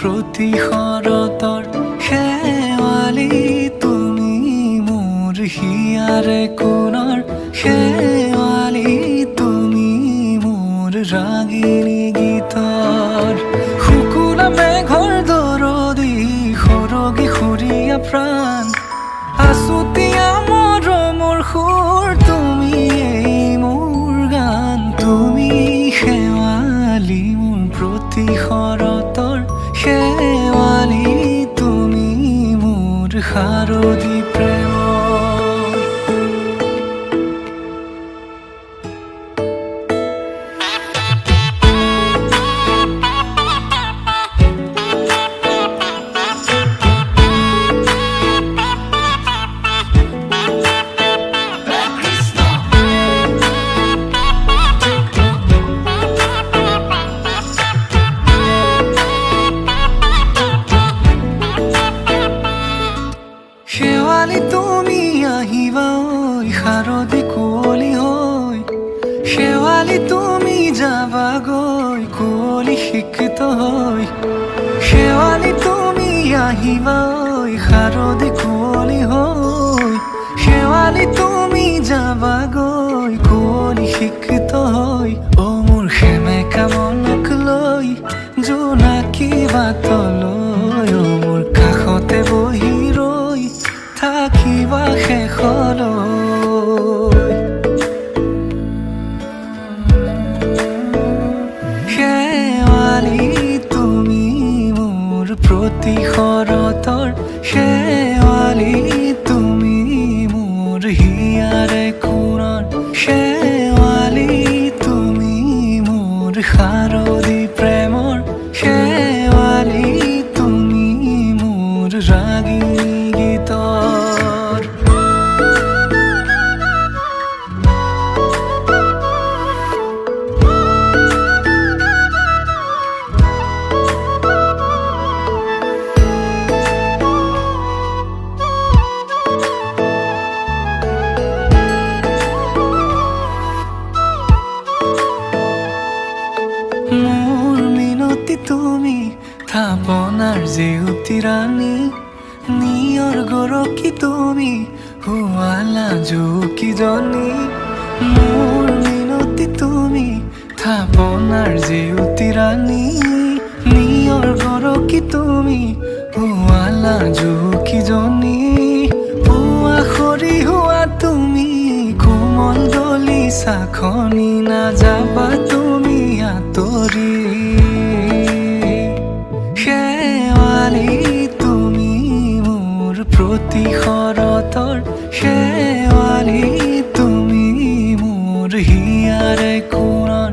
প্ৰতিশৰতৰ শেৱালি তুমি মোৰ হিয়াৰে কোণৰ শেৱালি তুমি মোৰ ৰাগিনী গীতৰ শুকুলা মেঘৰ দৰদি সৰগী সুৰীয়া প্ৰাণ আছুতীয়া মৰমৰ সুৰ তুমি এই মোৰ গান তুমি শেৱালি মোৰ প্ৰতিশৰতৰ শেৱালি তুমি মোৰ শাৰদী প্ৰেমৰ শেৱালি তুমি আহিবা ঐ শাৰদী কুঁৱলী হৈ শেৱালি তুমি যাবাগৈ কুঁৱলী শিক্ষিত হৈ শেৱালি তুমি আহিবা ঐ শাৰদী কুঁৱলী হৈ শেৱালি তুমি যাবাগৈ কুঁৱলী শিক্ষিত হৈ অ মোৰ সেমেকা মনক লৈ জোনাকী বাটলৈ অ মোৰ কাষতে বহি ৰৈ থাকিবা শেষলৈ শেৱালি তুমি মোৰ প্ৰতিশৰতৰ শেৱালি তুমি মোৰ হিয়াৰে কোণৰ শেৱালি তুমি মোৰ শাৰদী প্ৰেমৰ শেৱালি তুমি মোৰ ৰাগিনী গীতৰ মোৰ মিনতি তুমি থাপনাৰ জেউতি ৰাণী নিয়ৰ গৰকী তুমি শুৱালা জুকিজনী মোৰ মিনতি তুমি থাপনাৰ জেউতি ৰাণী নিয়ৰ গৰকী তুমি শুৱালা জুকিজনী পুৱা খৰি হোৱা তুমি কোমল দলি চাখনি নাযাবা তুমি আঁতৰি শেৱালি তুমি মোৰ প্ৰতিশৰতৰ শেৱালি তুমি মোৰ হিয়াৰে কোণৰ